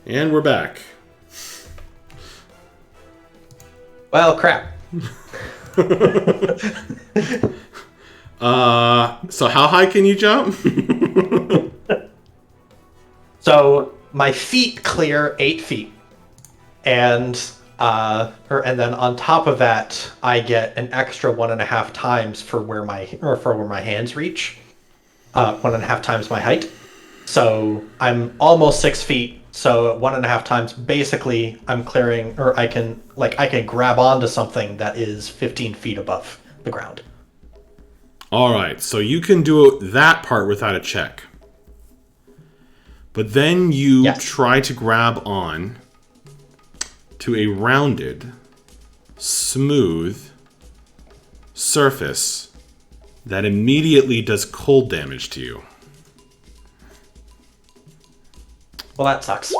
And we're back. Well, crap. So how high can you jump? So my feet clear 8 feet, and then on top of that, I get an extra 1.5 times for where my hands reach. 1.5 times my height. So I'm almost 6 feet. So 1.5 times, basically, I'm clearing, or I can grab onto something that is 15 feet above the ground. All right, so you can do that part without a check. But then you try to grab on to a rounded, smooth surface that immediately does cold damage to you. Well, that sucks.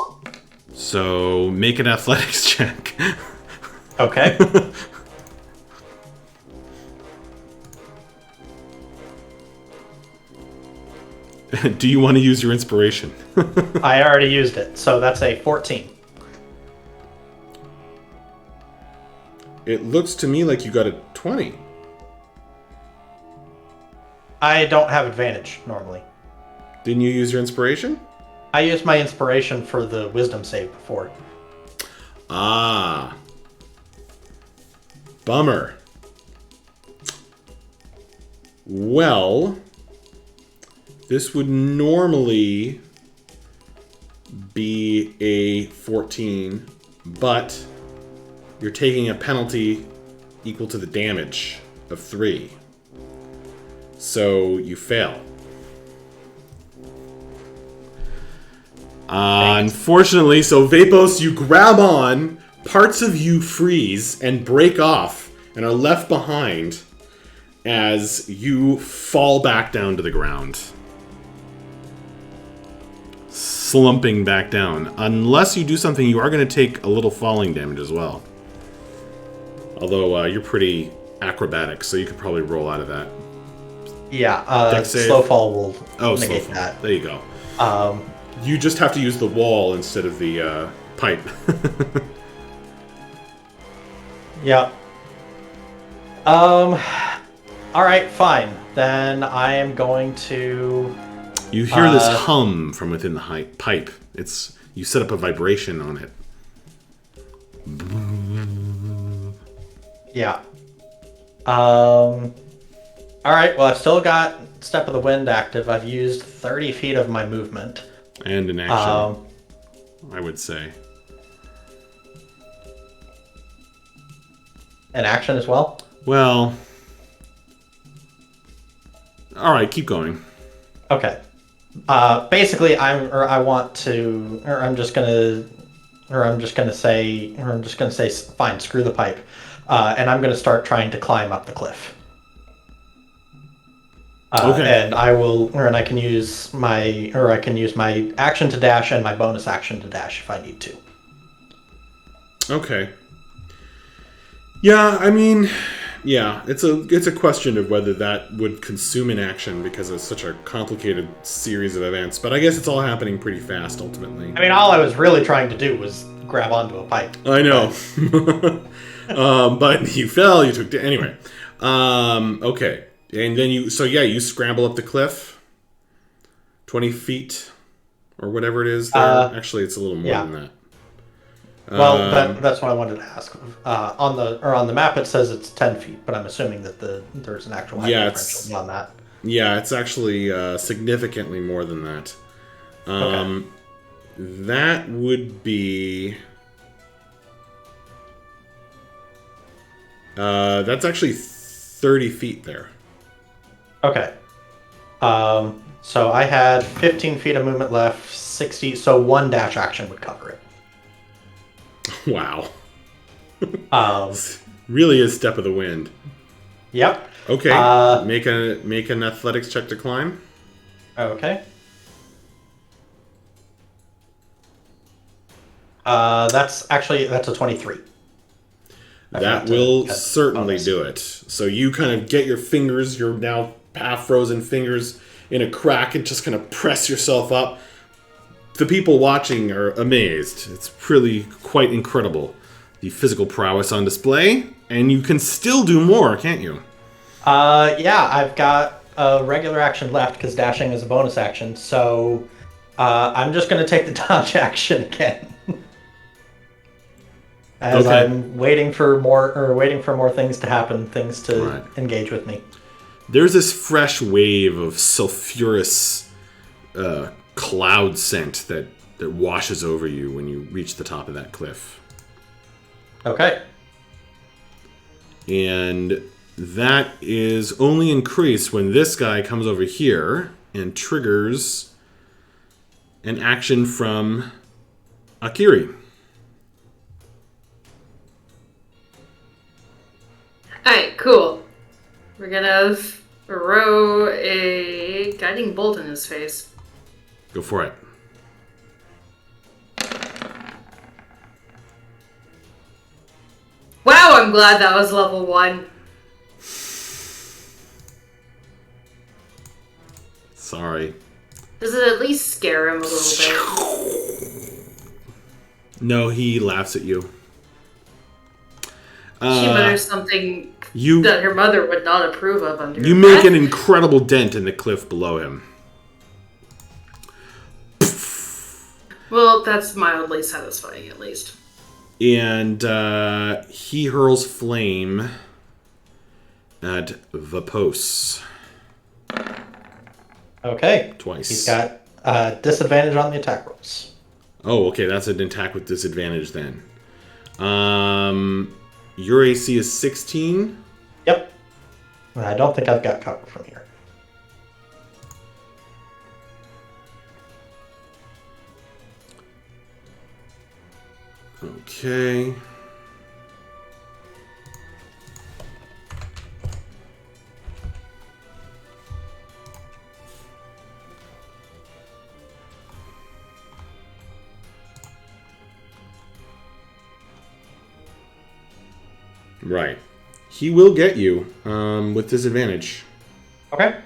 So make an athletics check. Okay. Do you want to use your inspiration? I already used it, so that's a 14. It looks to me like you got a 20. I don't have advantage normally. Didn't you use your inspiration? I used my inspiration for the wisdom save before. Ah. Bummer. Well, this would normally be a 14, but you're taking a penalty equal to the damage of 3. So you fail. Unfortunately, so Vapos, you grab on, parts of you freeze and break off and are left behind as you fall back down to the ground. Slumping back down. Unless you do something, you are going to take a little falling damage as well. Although you're pretty acrobatic, so you could probably roll out of that. Yeah, slow fall will negate that. There you go. You just have to use the wall instead of the pipe. Yeah. All right, fine. Then I am going to... You hear this hum from within the pipe. You set up a vibration on it. Yeah. All right, well, I've still got Step of the Wind active. I've used 30 feet of my movement. And an action, I would say. An action as well? Well... Alright, keep going. Okay. Basically, I'm just gonna say, fine, screw the pipe, and I'm gonna start trying to climb up the cliff. Okay. And I can use my action to dash and my bonus action to dash if I need to. Okay. Yeah, I mean, yeah, it's a question of whether that would consume an action because it's such a complicated series of events. But I guess it's all happening pretty fast ultimately. I mean, all I was really trying to do was grab onto a pipe. I know. But you fell. You took anyway. Okay. And then you scramble up the cliff, 20 feet, or whatever it is there. Actually, it's a little more than that. Well, that's what I wanted to ask. On the map, it says it's 10 feet, but I'm assuming that there's an actual height differential beyond that. Yeah, it's actually significantly more than that. Okay. That would be... that's actually 30 feet there. Okay. So I had 15 feet of movement left, 60, so one dash action would cover it. Wow. Really is Step of the Wind. Yep. Okay. Make an athletics check to climb. Okay. That's a 23. That will certainly do it. So you kind of get your now half-frozen fingers in a crack and just kind of press yourself up. the people watching are amazed. It's really quite incredible. The physical prowess on display, and you can still do more, can't you? Yeah, I've got a regular action left because dashing is a bonus action, so I'm just going to take the dodge action again. As Okay. I'm waiting for more things to happen, things to engage with me. There's this fresh wave of sulfurous cloud scent that washes over you when you reach the top of that cliff. Okay. And that is only increased when this guy comes over here and triggers an action from Akiri. Alright, cool. We're gonna throw a guiding bolt in his face. Go for it. Wow, I'm glad that was level 1. Sorry. Does it at least scare him a little bit? No, he laughs at you. She mutters something that her mother would not approve of under You make an incredible dent in the cliff below him. Well, that's mildly satisfying, at least. And he hurls flame at Vapos. Okay. Twice. He's got disadvantage on the attack rolls. Oh, okay. That's an attack with disadvantage then. Your AC is 16? Yep. I don't think I've got cover from here. Okay. Right. He will get you with disadvantage. Okay.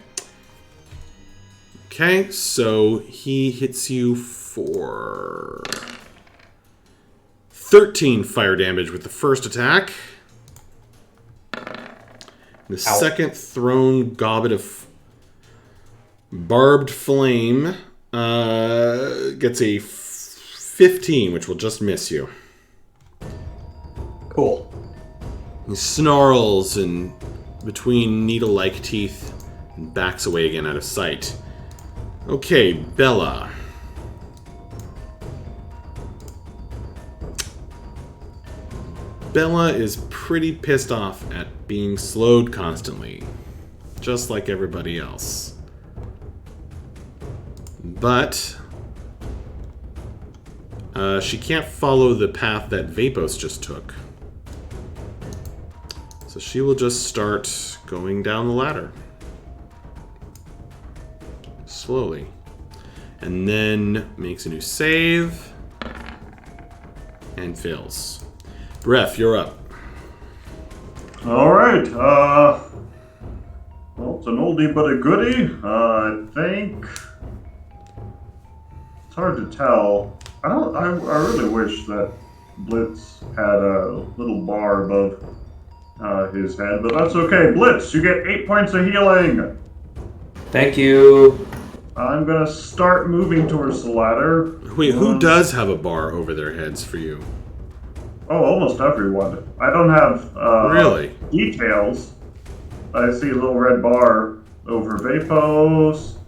Okay, so he hits you for 13 fire damage with the first attack. The second thrown goblet of barbed flame gets a 15, which will just miss you. Cool. He snarls and between needle-like teeth and backs away again out of sight. Okay, Bella. Bella is pretty pissed off at being slowed constantly, just like everybody else. But she can't follow the path that Vapos just took. So she will just start going down the ladder. Slowly. And then makes a new save. And fails. Bref, you're up. Alright, well, it's an oldie but a goodie. I think it's hard to tell. I really wish that Blitz had a little bar above his head, but that's okay. Blitz, you get 8 points of healing. Thank you. I'm gonna start moving towards the ladder. Wait, who does have a bar over their heads for you? Oh, almost everyone. I don't have Really? details. I see a little red bar over Vapos,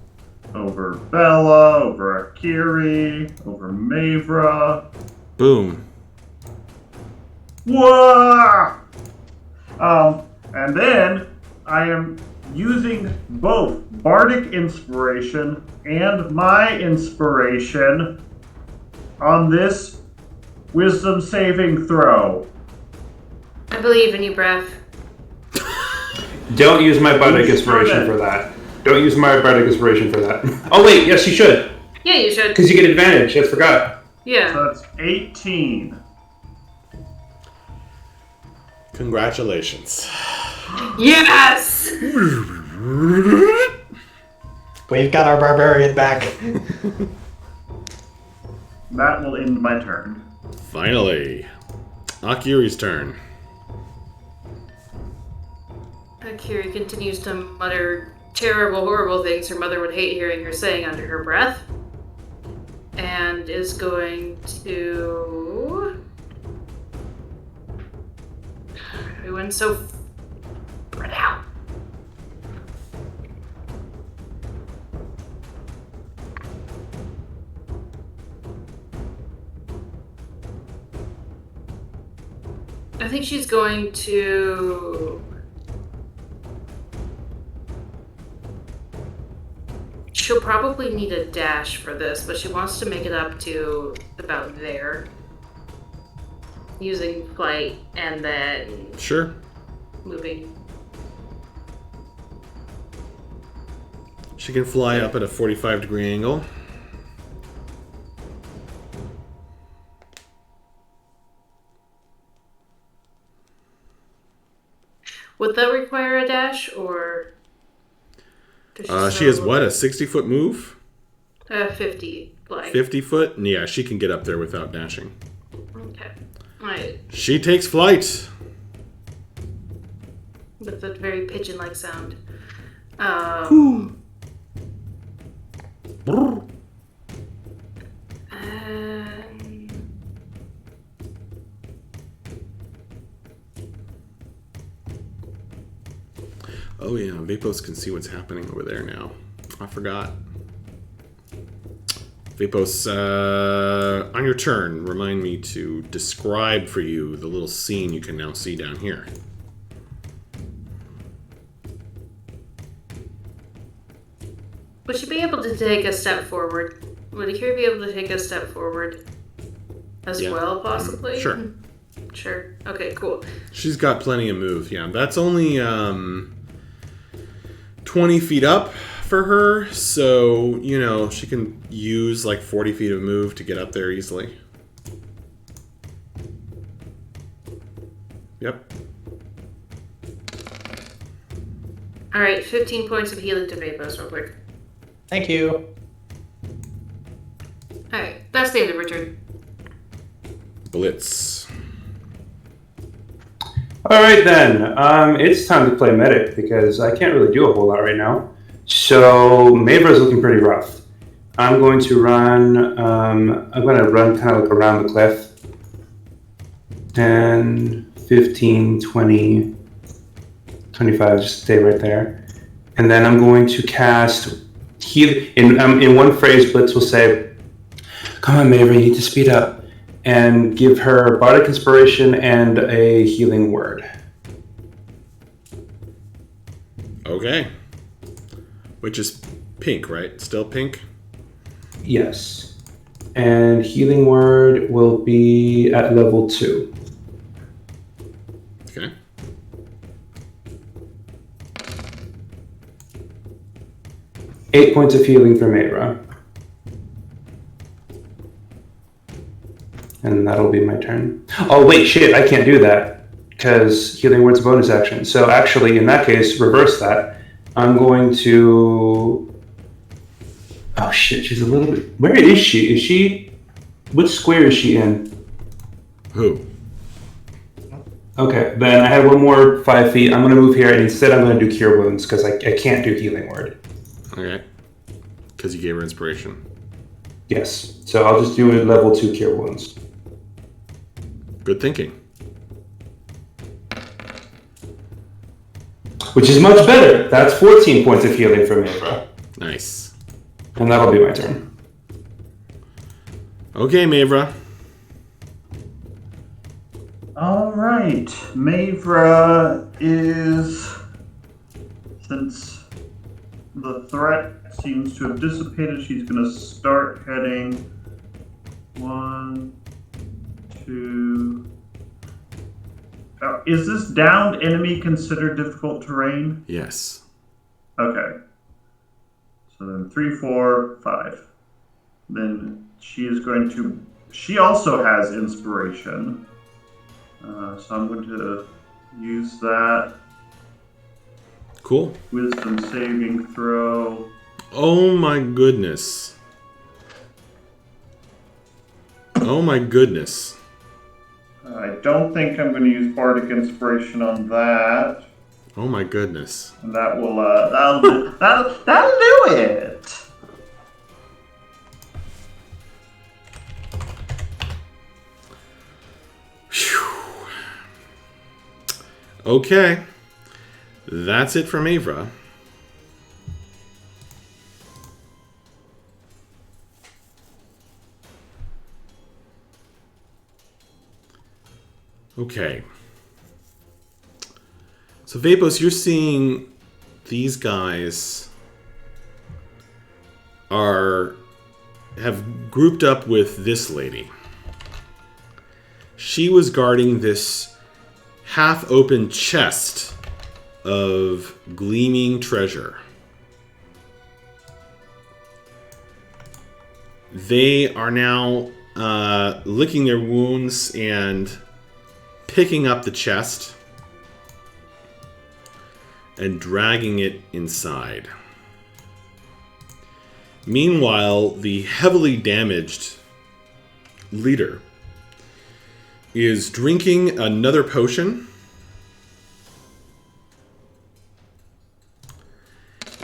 over Bella, over Akiri, over Mavra. Boom. Whoa! And then I am using both Bardic Inspiration and my Inspiration on this Wisdom saving throw. I believe in you, Breath. Don't use my bardic inspiration for that. Don't use my bardic inspiration for that. Oh wait, yes you should. Yeah, you should. Because you get advantage. I forgot. Yeah. So that's 18. Congratulations. Yes! We've got our barbarian back. that will end my turn. Finally. Akiri's turn. Akiri continues to mutter terrible, horrible things her mother would hate hearing her saying under her breath. And is going to... Everyone's so spread out. I think she's going to... She'll probably need a dash for this, but she wants to make it up to about there. Using flight and then Sure. moving. She can fly up at a 45-degree angle. Would that require a dash, or... does She has what, a 60-foot move? 50, like. 50 foot? Yeah, she can get up there without dashing. Okay. Alright. She takes flight. With a very pigeon-like sound. Brrr. Oh yeah, Vapos can see what's happening over there now. I forgot. Vapos, on your turn, remind me to describe for you the little scene you can now see down here. Would she be able to take a step forward? Would Akira be able to take a step forward as well, possibly? Sure. Sure. Okay, cool. She's got plenty of move, yeah. That's only 20 feet up for her, so, you know, she can use like 40 feet of move to get up there easily. Yep. Alright, 15 points of healing to Vapos real quick. Thank you. Alright, that's the end of her turn. Blitz. Alright then, it's time to play medic because I can't really do a whole lot right now. So Mavra's looking pretty rough. I'm going to run, kind of like around the cliff. 10, 15, 20, 25, just stay right there. And then I'm going to cast heal. In one phrase, Blitz will say, "Come on, Mavra, you need to speed up," and give her Bardic Inspiration and a healing word. Okay. Which is pink, right? Still pink? Yes. And healing word will be at level 2. Okay. Eight points of healing for Mayra. And that'll be my turn. Oh, wait, shit, I can't do that. Because healing word's a bonus action. So actually, in that case, reverse that. I'm going to... Oh, shit, she's a little bit... Where is she? Is she... Which square is she in? Who? Okay, then I have one more 5 feet. I'm going to move here, and instead I'm going to do Cure Wounds, because I can't do Healing Word. Okay. Because you gave her inspiration. Yes, so I'll just do a level 2 Cure Wounds. Good thinking. Which is much better. That's 14 points of healing for Mavra. Nice. And that'll be my turn. Okay, Mavra. All right, Mavra is, since the threat seems to have dissipated, she's going to start heading 1, 2. Is this downed enemy considered difficult terrain? Yes. Okay. So then 3, 4, 5. Then she is going to. She also has inspiration. So I'm going to use that. Cool. Wisdom saving throw. Oh my goodness. Oh my goodness. I don't think I'm going to use Bardic Inspiration on that. Oh my goodness. And that will, that'll do it. Phew. Okay. That's it from Avra. Okay. So Vapos, you're seeing these guys have grouped up with this lady. She was guarding this half-open chest of gleaming treasure. They are now licking their wounds and picking up the chest and dragging it inside. Meanwhile, the heavily damaged leader is drinking another potion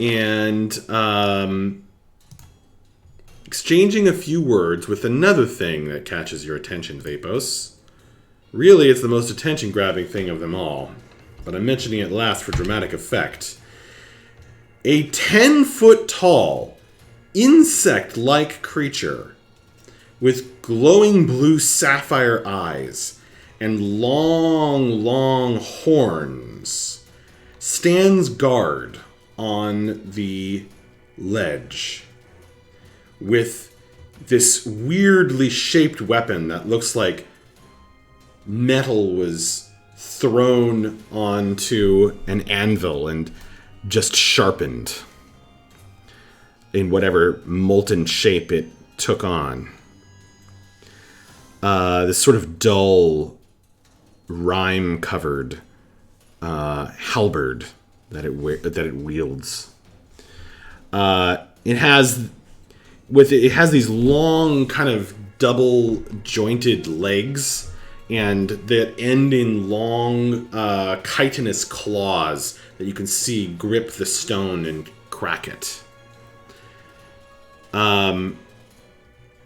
and exchanging a few words with another thing that catches your attention, Vapos. Really, it's the most attention-grabbing thing of them all, but I'm mentioning it last for dramatic effect. A 10-foot-tall, insect-like creature with glowing blue sapphire eyes and long, long horns stands guard on the ledge with this weirdly shaped weapon that looks like metal was thrown onto an anvil and just sharpened in whatever molten shape it took on. This sort of dull, rime-covered halberd that it wields. It has these long, kind of double-jointed legs, and that end in long, chitinous claws that you can see grip the stone and crack it.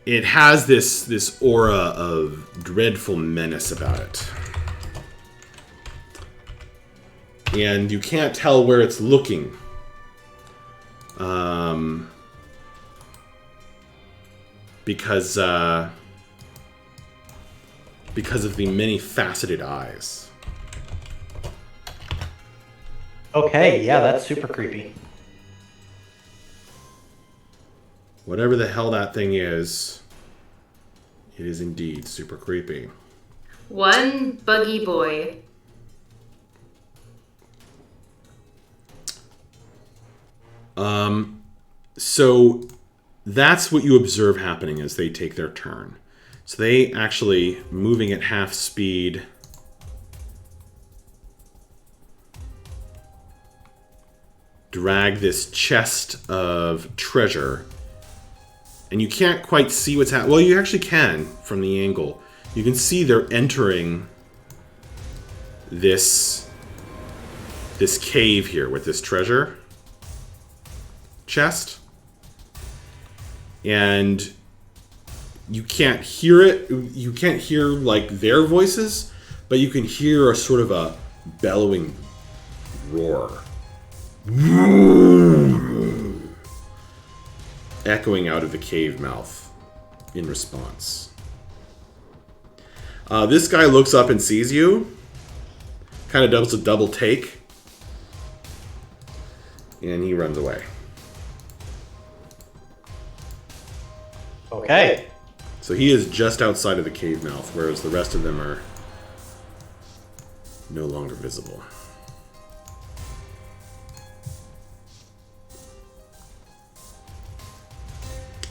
It has this aura of dreadful menace about it. And you can't tell where it's looking. Because of the many faceted eyes. Okay, yeah, that's super creepy. Whatever the hell that thing is, it is indeed super creepy. One buggy boy. So that's what you observe happening as they take their turn. So they actually, moving at half speed, drag this chest of treasure. And you can't quite see what's happening. Well, you actually can from the angle. You can see they're entering this cave here with this treasure chest. And you can't hear it. You can't hear, like, their voices, but you can hear a sort of a bellowing roar. Echoing out of the cave mouth in response. This guy looks up and sees you. Kind of does a double take. And he runs away. Okay. So he is just outside of the cave mouth, whereas the rest of them are no longer visible.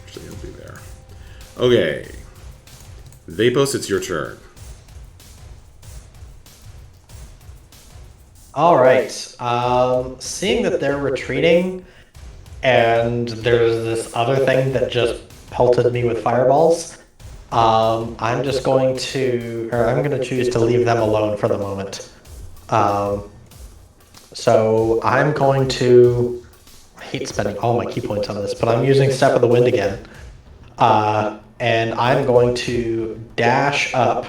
Actually, he'll be there. Okay. Vapos, it's your turn. All right. Seeing that they're retreating, and there's this other thing that just pelted me with fireballs, I'm just going to, or I'm going to choose to leave them alone for the moment. So I'm going to, I hate spending all my key points on this, but I'm using Step of the Wind again. And I'm going to dash up,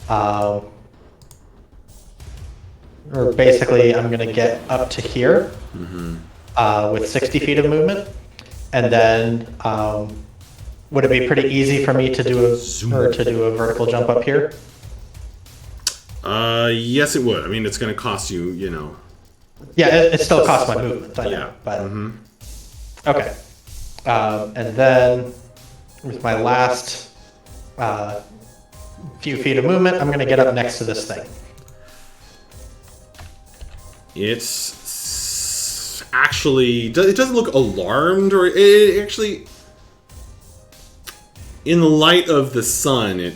or basically I'm going to get up to here with 60 feet of movement. And then would it be pretty easy for me to do a vertical jump up here? Yes, it would. I mean, it's going to cost you, you know. Yeah, it still costs my movement. I know, Yeah. but okay. And then with my last few feet of movement, I'm going to get up next to this thing. It's actually, it doesn't look alarmed, or it actually, in the light of the sun,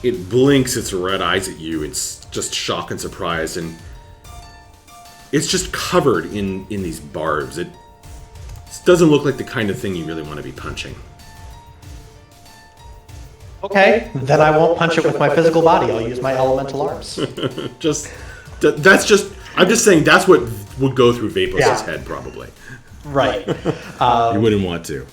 it blinks its red eyes at you. It's just shock and surprise, and it's just covered in these barbs. It doesn't look like the kind of thing you really want to be punching. Okay, then I won't punch it with my physical body. I'll use my elemental arms. I'm just saying that's what would go through Vapos' head, probably. Right. You wouldn't want to.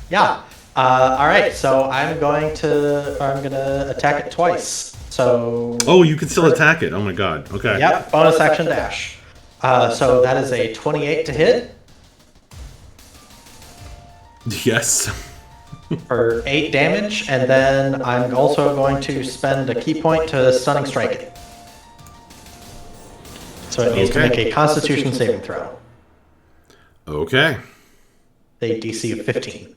Yeah. All right. So I'm gonna attack it twice. So. Oh, you can still attack it. Oh my god. Okay. Yep. Bonus action dash. So that is a 28 to hit Yes. for 8 damage, and then I'm also going to spend a key point to stunning strike it. So it needs to make a Constitution saving throw. Okay. A DC of 15.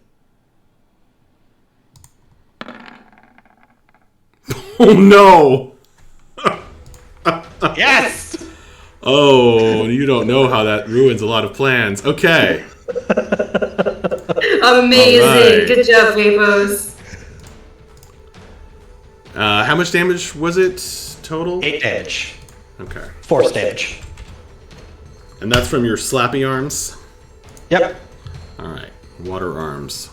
Oh no! Yes! Oh, you don't know how that ruins a lot of plans. Okay. Amazing. Alright. Good job, Vapos. How much damage was it total? 8 damage. Okay. Force damage. And that's from your slappy arms? Yep. Alright. Water arms.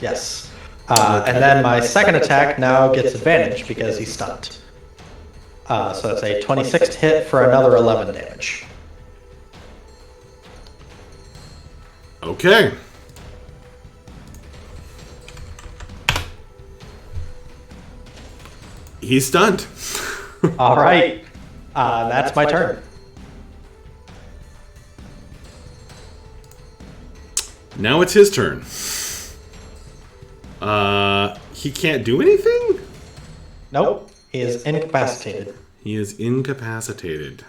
Yes. And then my second attack now gets advantage because he's stunned. So it's a 26 to hit for another 11 damage. Okay. He's stunned. All right. That's my turn. Now it's his turn. He can't do anything? Nope. He is incapacitated. He is incapacitated.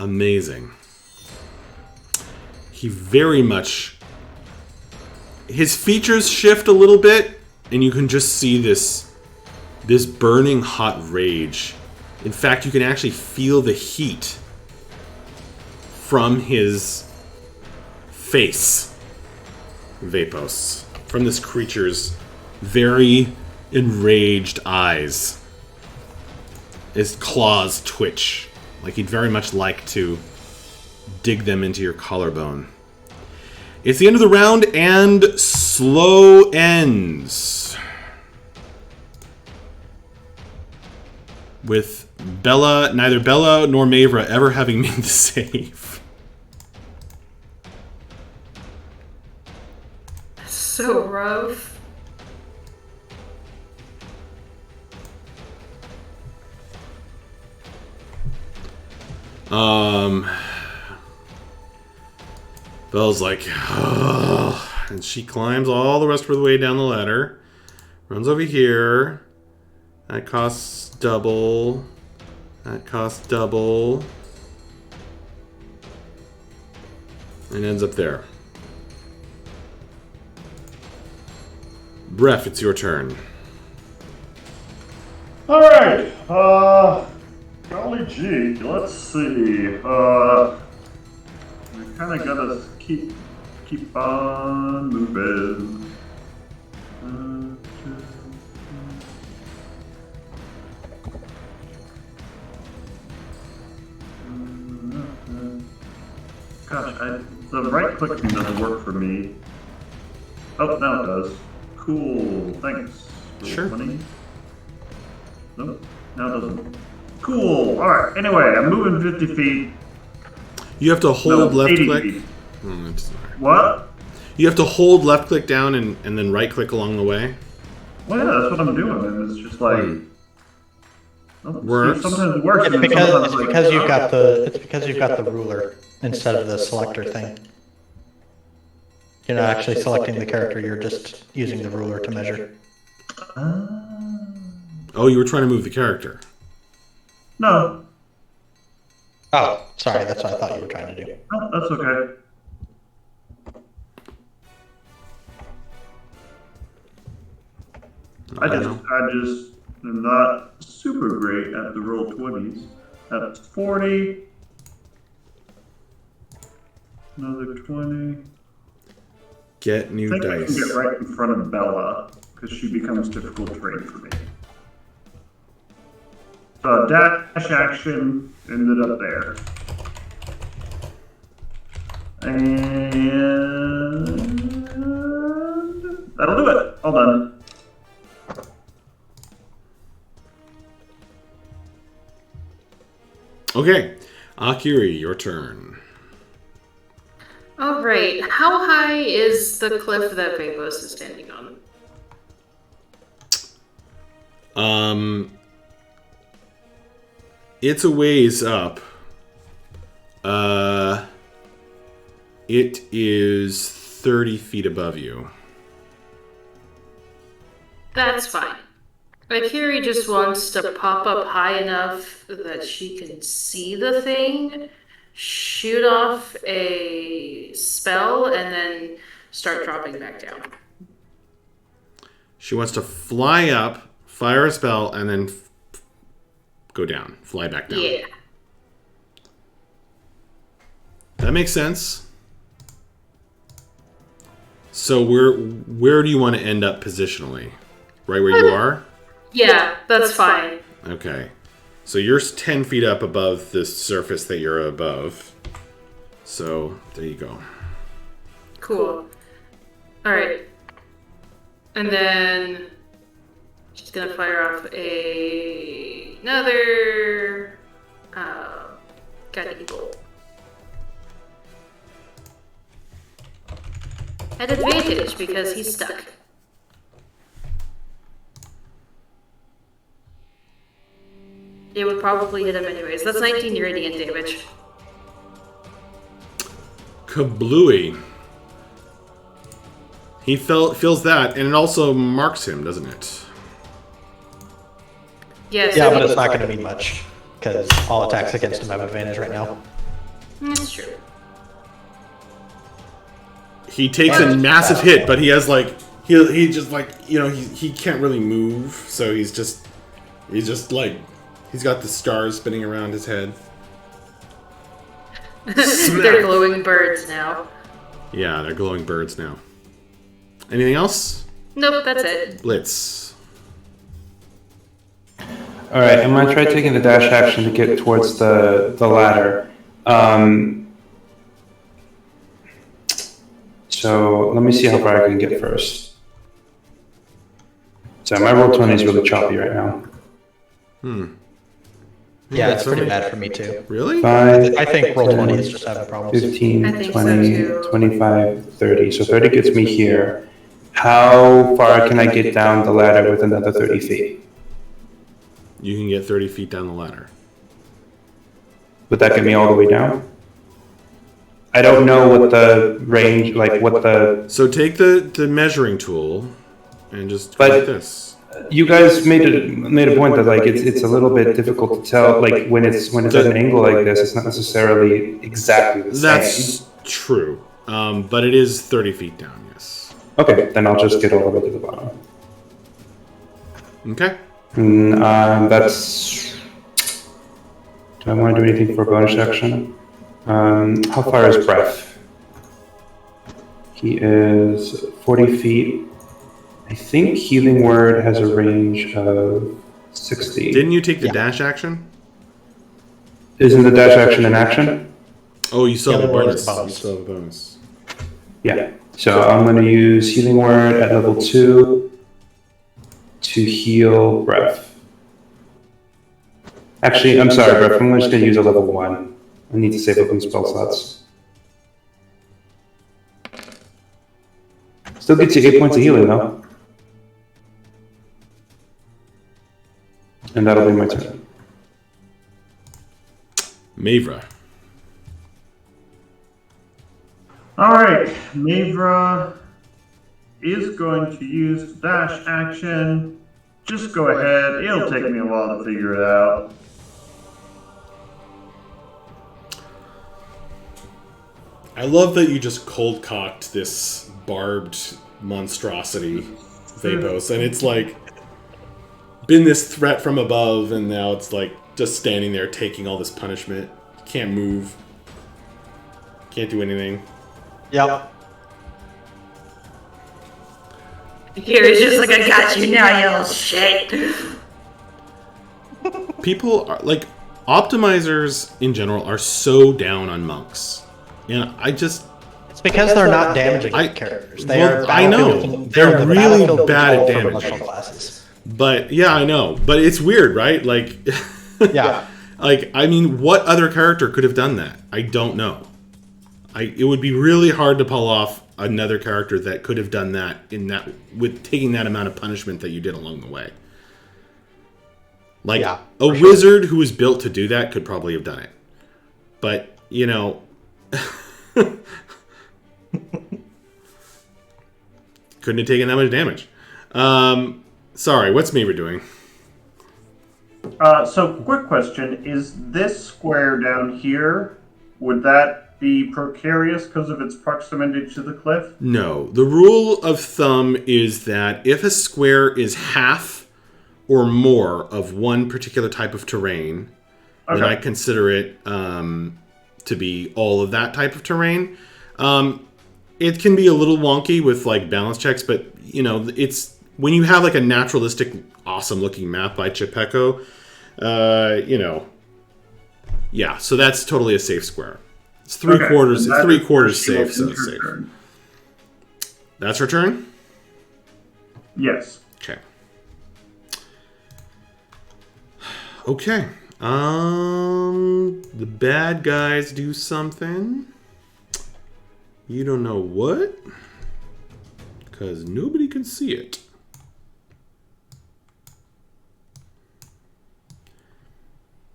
Amazing. He very much... His features shift a little bit, and you can just see this burning hot rage. In fact, you can actually feel the heat from his face, Vapos. From this creature's very enraged eyes. His claws twitch, like he'd very much like to dig them into your collarbone. It's the end of the round, and slow ends. With neither Bella nor Mavra ever having made the save. So rough. Bella's like, ugh, and she climbs all the rest of the way down the ladder. Runs over here. That costs double. That costs double. And ends up there. Bref, it's your turn. Alright, golly gee, let's see. We kinda gotta keep on moving. Gosh, the right clicking doesn't work for me. Oh, now it does. Cool. Thanks. Roll Sure. 20. Nope. Now it doesn't. Cool. All right. Anyway, I'm moving 50 feet. You have to hold left 80 click. feet. That's all right. What? You have to hold left click down and then right click along the way. Well, yeah, that's what I'm doing. And it's just like. Works. Sometimes it works. It's and because sometimes it's like, because you've got the ruler instead of the selector thing. You're not actually selecting the character, you're just using the ruler to measure. Oh, you were trying to move the character. No. Oh, sorry, that's what I thought you were trying to do. No, that's okay. I just am not super great at the roll 20s. That's 40. Another 20. Get new I think I dice. can get right in front of Bella because she becomes difficult terrain for me. So dash action ended up there. And that'll do it. All done. Okay, Akiri, your turn. All right. How high is the cliff that Vapos is standing on? It's a ways up. It is 30 feet above you. That's fine. Akiri just wants to pop up high enough that she can see the thing, shoot off a spell, and then start dropping back down. She wants to fly up, fire a spell, and then go down, fly back down. Yeah. That makes sense. So where do you want to end up positionally? Right where you are? Yeah, that's fine. Okay. So you're 10 feet up above the surface that you're above. So there you go. Cool. Alright. And then she's gonna fire off another guiding bolt. At advantage because he's stuck. It would probably hit him anyways. That's 19 radiant damage. Kablooey. He feels that, and it also marks him, doesn't it? Yes. Yeah, but it's not going to be much, because all attacks against him have advantage right now. That's true. He takes a massive hit, but he has like he just like he can't really move, so he's just like he's got the stars spinning around his head. They're glowing birds now. Yeah, they're glowing birds now. Anything else? Nope, that's it. Blitz. All right, I'm gonna try taking the dash action to get towards the ladder. So let me see how far I can get first. So my roll 20 is really choppy right now. Yeah, it's pretty bad for me too. Really? 5, I think roll 20 is just having problems. 15, I think so 20, too. 25, 30. So 30 gets me here. How far can I get down the ladder with another 30 feet? You can get 30 feet down the ladder. Would that get me all the way down? I don't know what the range, like what the... So take the measuring tool and just go But- like this. You guys made a point that like it's a little bit difficult to tell, like when it's at an angle like this, it's not necessarily exactly the same. That's true. But it is 30 feet down, yes. Okay, then I'll just get all the way to the bottom. Okay. That's... Do I want to do anything for bonus action? How far is Breath? He is 40 feet. I think Healing Word has a range of 60. Didn't you take the dash action? Isn't the dash action an action? Oh, you still have a Healing Word bonus. is a bonus. You still have a bonus. Yeah. So I'm going to use Healing Word at level 2 to heal Breath. Actually, I'm sorry, Breath. I'm just going to use a level 1. I need to save up some spell slots. Still gets you 8 points of healing, though. And that'll be my turn. Mavra. Alright, Mavra is going to use dash action. Just go ahead. It'll take me a while to figure it out. I love that you just cold-cocked this barbed monstrosity, Vapos, and it's like been this threat from above, and now it's like just standing there taking all this punishment. Can't move. Can't do anything. Yep. Gary's just like, I got you now, you little shit. People are like, optimizers in general are so down on monks, and I just. It's because they're not damaging characters. I know they're really bad at damage. But yeah, I know. But it's weird, right? Like, yeah. Like, I mean, what other character could have done that? I don't know. It would be really hard to pull off another character that could have done that with taking that amount of punishment that you did along the way. Like, a wizard who was built to do that could probably have done it. But, you know, couldn't have taken that much damage. Sorry, what's Mavra doing? So, quick question. Is this square down here, would that be precarious because of its proximity to the cliff? No. The rule of thumb is that if a square is half or more of one particular type of terrain, then I consider it to be all of that type of terrain. It can be a little wonky with like balance checks, but you know, it's when you have like a naturalistic, awesome looking map by Chepeko, you know, yeah. So that's totally a safe square. It's three quarters. It's 3/4 safe, so it's safe. Turn. That's her turn? Yes. Okay. Okay. The bad guys do something. You don't know what? Because nobody can see it.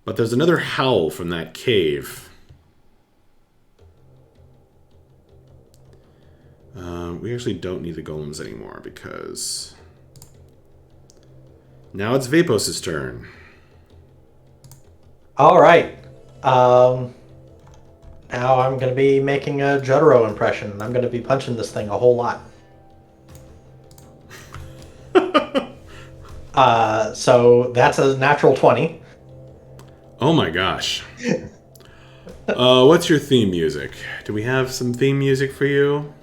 But there's another howl from that cave. We actually don't need the golems anymore because now it's Vapos' turn. All right. Now I'm going to be making a Jotaro impression, and I'm going to be punching this thing a whole lot. So that's a natural 20. Oh my gosh. What's your theme music? Do we have some theme music for you?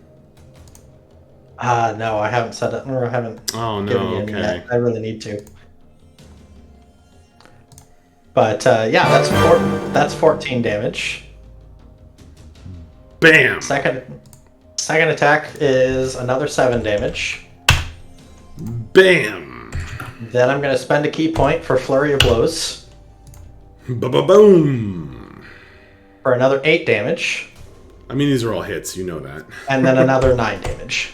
No, I haven't said it, or I haven't given you any yet. I really need to. But yeah, that's 14 damage. Bam! Second attack is another 7 damage. Bam! Then I'm going to spend a key point for Flurry of Blows. Ba-ba-boom! For another 8 damage. I mean, these are all hits, you know that. And then another 9 damage.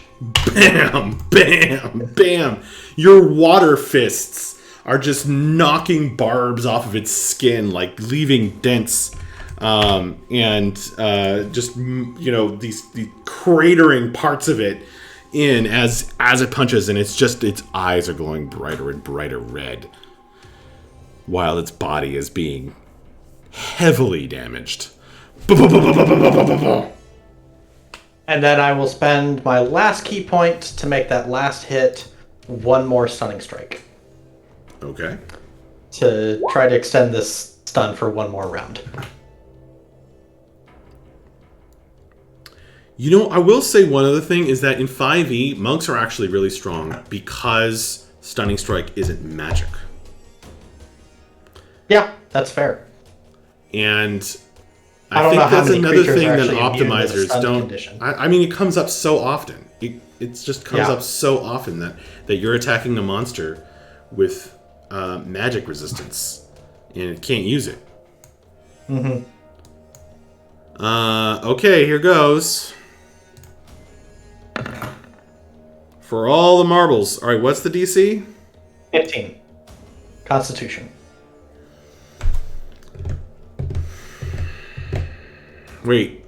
Bam! Bam! Bam! Your water fists are just knocking barbs off of its skin, like leaving dents, and just, you know, these cratering parts of it in as it punches, and it's just its eyes are glowing brighter and brighter red, while its body is being heavily damaged. And then I will spend my last key point to make that last hit one more stunning strike. Okay. To try to extend this stun for one more round. You know, I will say one other thing is that in 5e, monks are actually really strong because Stunning Strike isn't magic. Yeah, that's fair. And I don't think know how that's many another creatures thing are that actually immune to the optimizers stun don't. condition. I mean, it comes up so often. It just comes Yeah. up so often that you're attacking a monster with magic resistance, and it can't use it. Mm-hmm. Okay, here goes. For all the marbles. All right, what's the DC? 15. Constitution. Wait.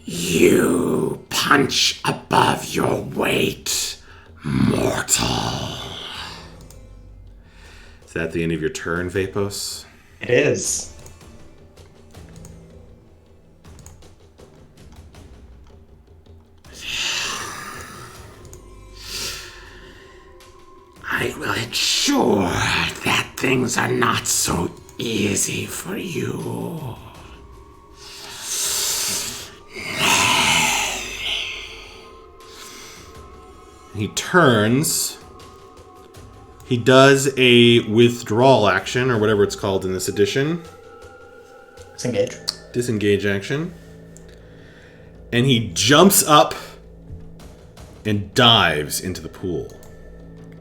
You punch above your weight, mortal. Is that the end of your turn, Vapos? It is. I will ensure that things are not so easy for you. He turns. He does a withdrawal action, or whatever it's called in this edition. Disengage. Disengage action. And he jumps up and dives into the pool.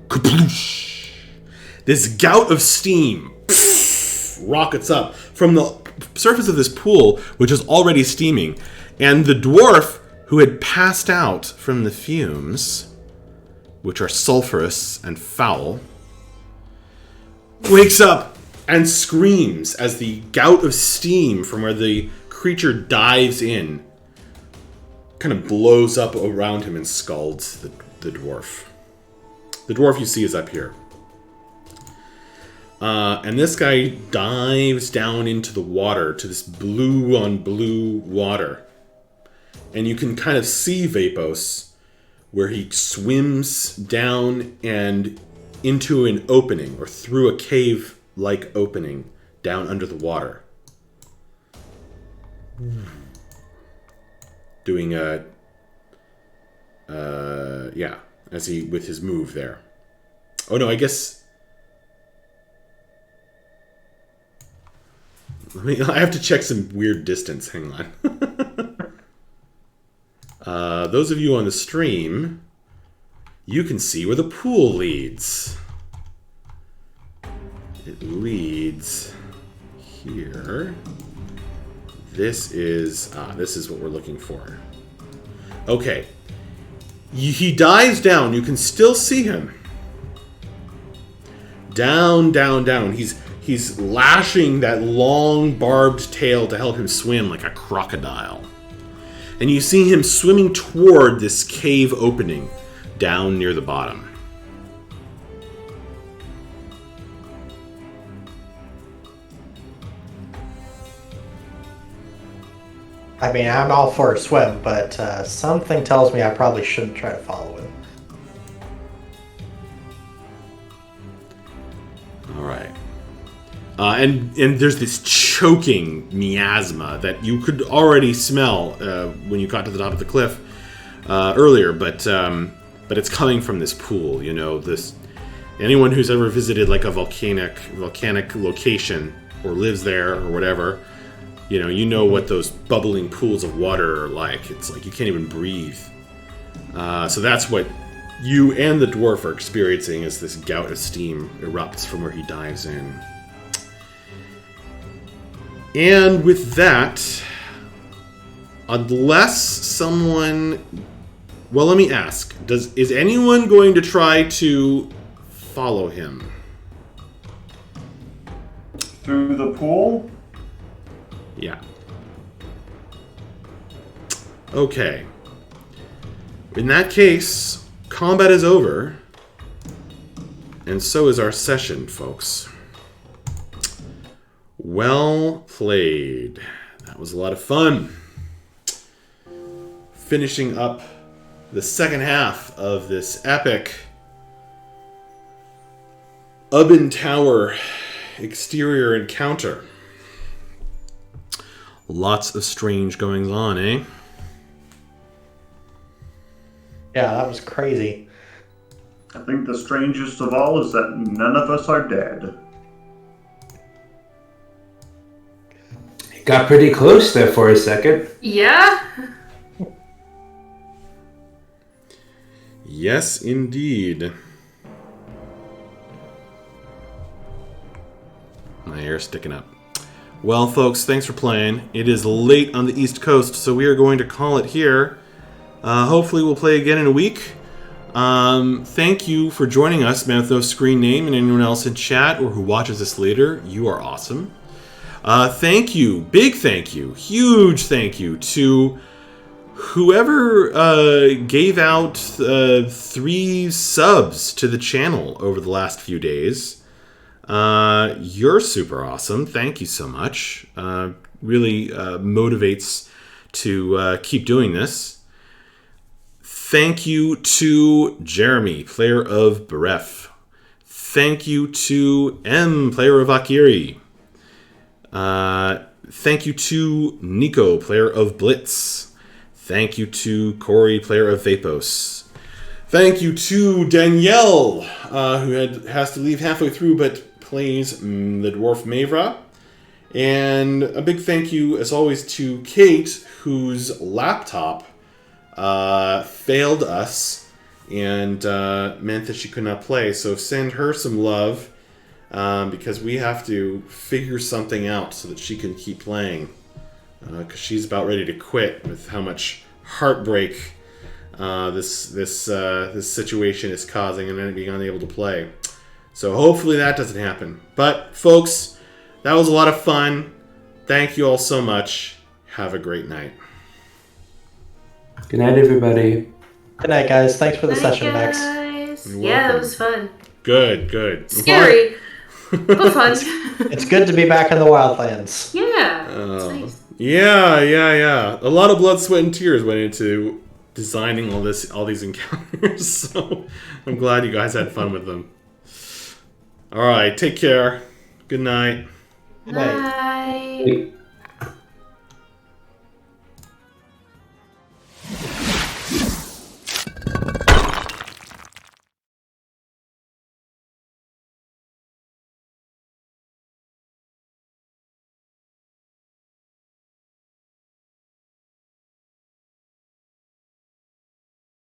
Kaploosh! This gout of steam rockets up from the surface of this pool, which is already steaming. And the dwarf, who had passed out from the fumes, which are sulfurous and foul, wakes up and screams as the gout of steam from where the creature dives in kind of blows up around him and scalds the dwarf. The dwarf you see is up here. And this guy dives down into the water, to this blue on blue water. And you can kind of see Vapos, where he swims down and into an opening, or through a cave-like opening down under the water. Doing a... yeah, as he, with his move there. Oh no, I guess... I have to check some weird distance, hang on. Those of you on the stream, you can see where the pool leads. It leads here. This is what we're looking for. Okay. He dives down. You can still see him. Down, down, down. He's lashing that long barbed tail to help him swim like a crocodile. And you see him swimming toward this cave opening down near the bottom. I mean, I'm all for a swim, but something tells me I probably shouldn't try to follow him. All right. And there's this choking miasma that you could already smell when you got to the top of the cliff earlier, but it's coming from this pool. You know, this anyone who's ever visited like a volcanic location or lives there or whatever, you know what those bubbling pools of water are like. It's like you can't even breathe. So that's what you and the dwarf are experiencing as this gout of steam erupts from where he dives in. And with that, unless someone... Well, let me ask. Is anyone going to try to follow him? Through the pool? Yeah. Okay. In that case, combat is over. And so is our session, folks. Well played. That was a lot of fun. Finishing up the second half of this epic Ubbin Tower exterior encounter. Lots of strange goings on, eh? Yeah, that was crazy. I think the strangest of all is that none of us are dead. Got pretty close there for a second. Yeah? Yes, indeed. My hair's sticking up. Well, folks, thanks for playing. It is late on the East Coast, so we are going to call it here. Hopefully we'll play again in a week. Thank you for joining us, man with no screen name, and anyone else in chat or who watches this later. You are awesome. Thank you, big thank you, huge thank you to whoever gave out 3 subs to the channel over the last few days. You're super awesome. Thank you so much. Really motivates to keep doing this. Thank you to Jeremy, player of Beref. Thank you to M, player of Akiri. Thank you to Nico, player of Blitz. Thank you to Corey, player of Vapos. Thank you to Danielle, who has to leave halfway through but plays the Dwarf Mavra. And a big thank you, as always, to Kate, whose laptop failed us and meant that she could not play. So send her some love, because we have to figure something out so that she can keep playing. Because she's about ready to quit with how much heartbreak this situation is causing and being unable to play. So hopefully that doesn't happen. But folks, that was a lot of fun. Thank you all so much. Have a great night. Good night, everybody. Good night, guys. Thanks for the session, Max. Guys. You're Yeah, that welcome. was fun. Good. Scary, but fun. It's good to be back in the Wildlands. Yeah. Oh. It's nice. Yeah. A lot of blood, sweat, and tears went into designing all these encounters. So I'm glad you guys had fun with them. All right, take care. Good night. Good night. Bye. Hey.